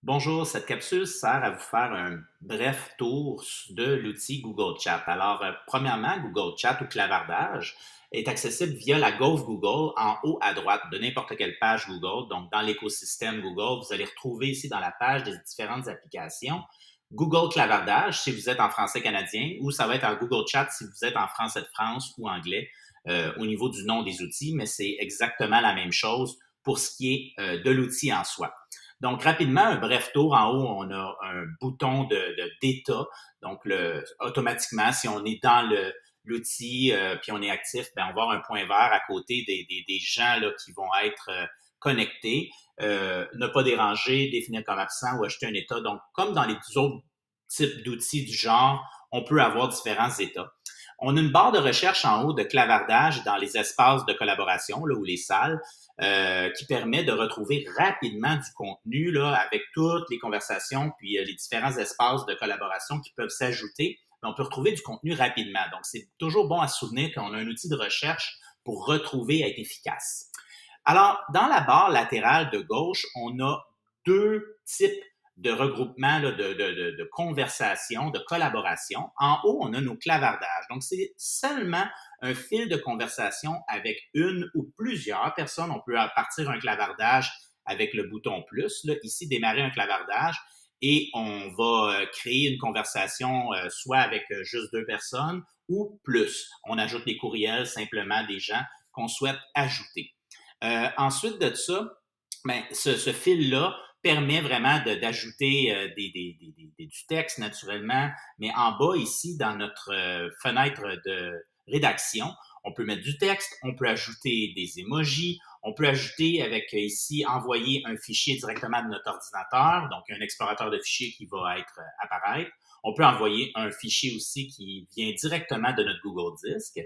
Bonjour, cette capsule sert à vous faire un bref tour de l'outil Google Chat. Alors, premièrement, Google Chat ou clavardage est accessible via la Gauve Google en haut à droite de n'importe quelle page Google. Donc, dans l'écosystème Google, vous allez retrouver ici dans la page des différentes applications Google Clavardage si vous êtes en français canadien ou ça va être en Google Chat si vous êtes en français de France ou anglais au niveau du nom des outils, mais c'est exactement la même chose pour ce qui est de l'outil en soi. Donc, rapidement, un bref tour. En haut, on a un bouton d'état. Donc, automatiquement, si on est dans l'outil puis on est actif, ben, on va avoir un point vert à côté des gens là, qui vont être connectés. Ne pas déranger, définir comme absent ou ajouter un état. Donc, comme dans les autres types d'outils du genre, on peut avoir différents états. On a une barre de recherche en haut de clavardage dans les espaces de collaboration, là, ou les salles, qui permet de retrouver rapidement du contenu là, avec toutes les conversations puis les différents espaces de collaboration qui peuvent s'ajouter. On peut retrouver du contenu rapidement. Donc, c'est toujours bon à se souvenir qu'on a un outil de recherche pour retrouver et être efficace. Alors, dans la barre latérale de gauche, on a deux types de regroupement là, de conversation, de collaboration. En haut, on a nos clavardages. Donc, c'est seulement un fil de conversation avec une ou plusieurs personnes. On peut partir un clavardage avec le bouton plus. Là, ici, démarrer un clavardage et on va créer une conversation soit avec juste deux personnes ou plus. On ajoute les courriels simplement des gens qu'on souhaite ajouter. Ensuite de ça, ben, ce fil-là permet vraiment d'ajouter du texte naturellement, mais en bas ici, dans notre fenêtre de rédaction, on peut mettre du texte, on peut ajouter des emojis, on peut ajouter avec ici, envoyer un fichier directement de notre ordinateur, donc un explorateur de fichiers qui va être apparaître. On peut envoyer un fichier aussi qui vient directement de notre Google Disk.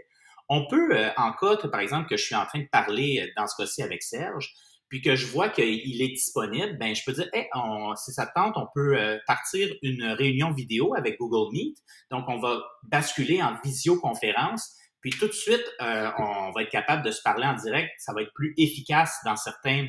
On peut, en cas, par exemple, que je suis en train de parler dans ce cas-ci avec Serge, puis que je vois qu'il est disponible, ben je peux dire, hey, si ça te tente, on peut partir une réunion vidéo avec Google Meet. Donc, on va basculer en visioconférence, puis tout de suite, on va être capable de se parler en direct. Ça va être plus efficace dans certains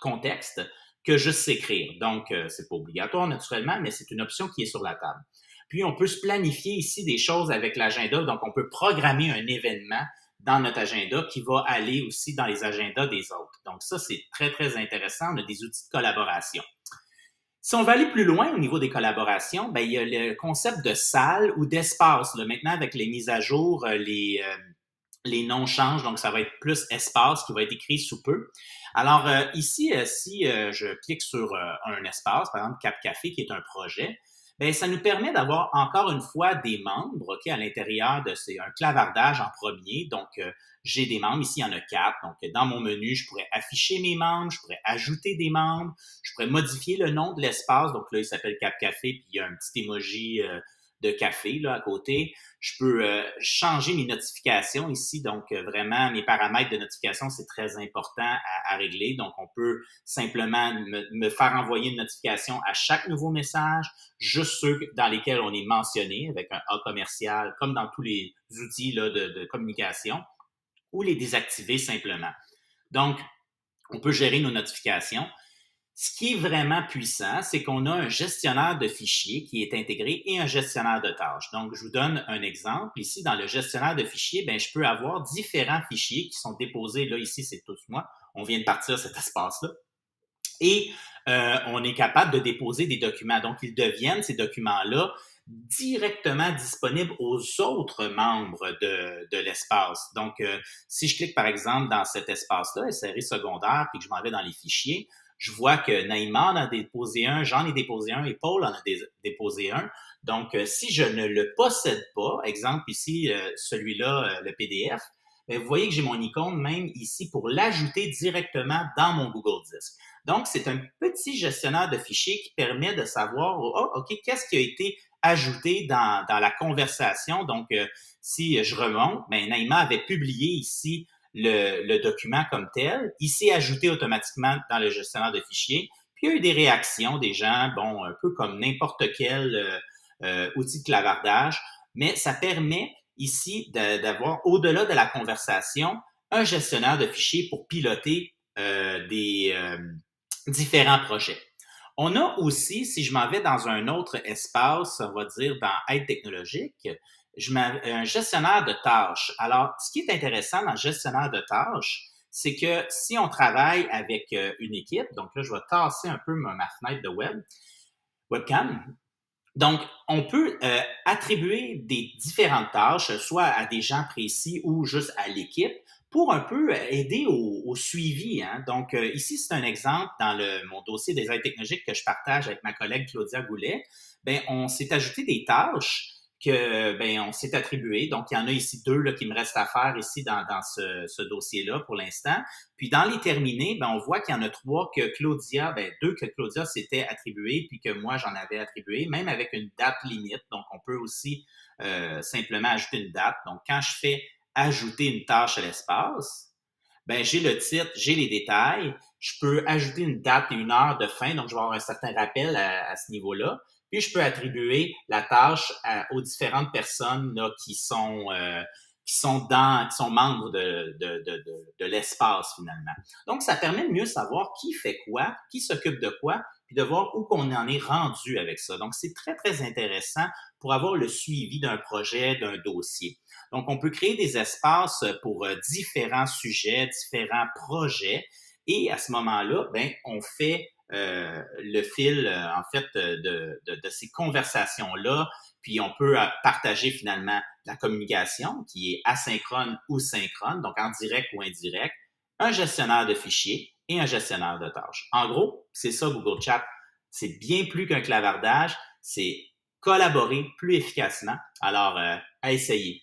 contextes que juste s'écrire. Donc, c'est pas obligatoire naturellement, mais c'est une option qui est sur la table. Puis, on peut se planifier ici des choses avec l'agenda. Donc, on peut programmer un événement dans notre agenda qui va aller aussi dans les agendas des autres. Donc, ça, c'est très, très intéressant. On a des outils de collaboration. Si on va aller plus loin au niveau des collaborations, ben, il y a le concept de salle ou d'espace. Là, maintenant, avec les mises à jour, les noms changent, donc ça va être plus espace qui va être écrit sous peu. Alors, ici, si je clique sur un espace, par exemple Cap Café, qui est un projet, ben ça nous permet d'avoir encore une fois des membres, OK, à l'intérieur de c'est un clavardage en premier. Donc, j'ai des membres. Ici, il y en a 4. Donc, dans mon menu, je pourrais afficher mes membres, je pourrais ajouter des membres, je pourrais modifier le nom de l'espace. Donc là, il s'appelle Cap Café, puis il y a un petit emoji de café là à côté. Je peux changer mes notifications ici. Donc, vraiment, mes paramètres de notification, c'est très important à régler. Donc, on peut simplement me faire envoyer une notification à chaque nouveau message, juste ceux dans lesquels on est mentionné avec un A commercial, comme dans tous les outils là, de communication, ou les désactiver simplement. Donc, on peut gérer nos notifications. Ce qui est vraiment puissant, c'est qu'on a un gestionnaire de fichiers qui est intégré et un gestionnaire de tâches. Donc, je vous donne un exemple. Ici, dans le gestionnaire de fichiers, ben, je peux avoir différents fichiers qui sont déposés. Là, ici, c'est tous moi. On vient de partir cet espace-là. Et on est capable de déposer des documents. Donc, ils deviennent, ces documents-là, directement disponibles aux autres membres de l'espace. Donc, si je clique, par exemple, dans cet espace-là, SRI secondaire, puis que je m'en vais dans les fichiers, je vois que Naïma en a déposé un, j'en ai déposé un et Paul en a déposé un. Donc, si je ne le possède pas, exemple ici, celui-là, le PDF, bien, vous voyez que j'ai mon icône même ici pour l'ajouter directement dans mon Google Disk. Donc, c'est un petit gestionnaire de fichiers qui permet de savoir, oh, OK, qu'est-ce qui a été ajouté dans la conversation. Donc, si je remonte, bien, Naïma avait publié ici le document comme tel. Il s'est ajouté automatiquement dans le gestionnaire de fichiers. Puis, il y a eu des réactions des gens, bon, un peu comme n'importe quel outil de clavardage, mais ça permet ici d'avoir, au-delà de la conversation, un gestionnaire de fichiers pour piloter des différents projets. On a aussi, si je m'en vais dans un autre espace, on va dire dans aide technologique, un gestionnaire de tâches. Alors, ce qui est intéressant dans le gestionnaire de tâches, c'est que si on travaille avec une équipe, donc là, je vais tasser un peu ma fenêtre de webcam. Donc, on peut attribuer des différentes tâches, soit à des gens précis ou juste à l'équipe, pour un peu aider au suivi. Hein. Donc, ici, c'est un exemple dans mon dossier des aides technologiques que je partage avec ma collègue Claudia Goulet. Ben, on s'est ajouté des tâches que on s'est attribué. Donc, il y en a ici 2 là, qui me restent à faire ici dans ce dossier-là pour l'instant. Puis dans les terminés, on voit qu'il y en a 3 que Claudia, 2 que Claudia s'était attribué, puis que moi j'en avais attribué, même avec une date limite. Donc, on peut aussi simplement ajouter une date. Donc, quand je fais ajouter une tâche à l'espace, j'ai le titre, j'ai les détails, je peux ajouter une date et une heure de fin, donc je vais avoir un certain rappel à ce niveau-là. Puis je peux attribuer la tâche aux différentes personnes là, qui sont membres de l'espace finalement. Donc, ça permet de mieux savoir qui fait quoi, qui s'occupe de quoi, puis de voir où qu'on en est rendu avec ça. Donc, c'est très, très intéressant pour avoir le suivi d'un projet, d'un dossier. Donc, on peut créer des espaces pour différents sujets, différents projets, et à ce moment-là, on fait le fil, en fait, de ces conversations-là, puis on peut partager finalement la communication qui est asynchrone ou synchrone, donc en direct ou indirect, un gestionnaire de fichiers et un gestionnaire de tâches. En gros, c'est ça Google Chat. C'est bien plus qu'un clavardage, c'est collaborer plus efficacement. Alors, à essayer.